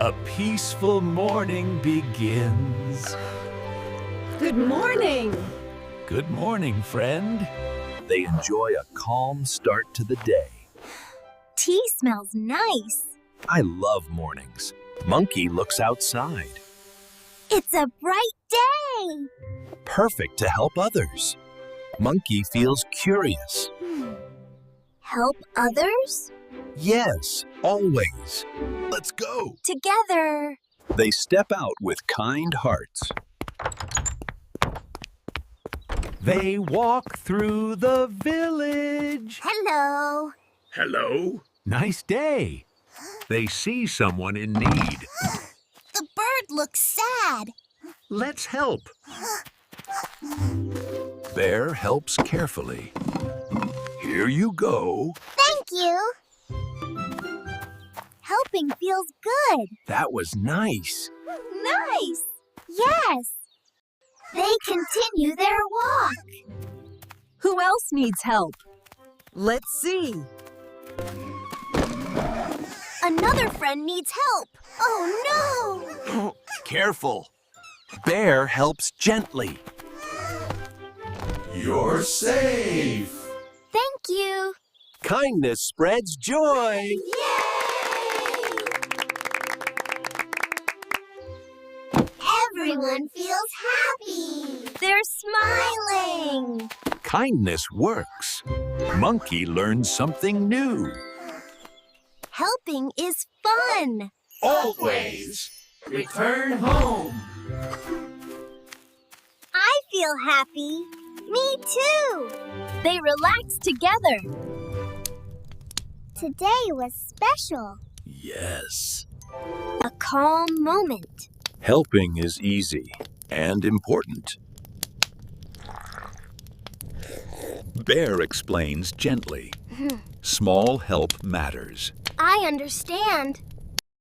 A peaceful morning begins. Good morning. Good morning, friend. They enjoy a calm start to the day. Tea smells nice. I love mornings. Monkey looks outside. It's a bright day. Perfect to help others. Monkey feels curious. Help others? Yes, always. Let's go. Together. They step out with kind hearts. They walk through the village. Hello. Hello. Nice day. They see someone in need. The bird looks sad. Let's help. Bear helps carefully. Here you go. Thank you. Helping feels good. That was nice. Nice. Yes. They continue their walk. Who else needs help? Let's see. Another friend needs help. Oh, no. Careful. Bear helps gently. You're safe. Thank you. Kindness spreads joy. Everyone feels happy. They're smiling. Kindness works. Monkey learns something new. Helping is fun. Always. Return home. I feel happy. Me too. They relax together. Today was special. Yes. A calm moment. Helping is easy and important. Bear explains gently. Small help matters. I understand.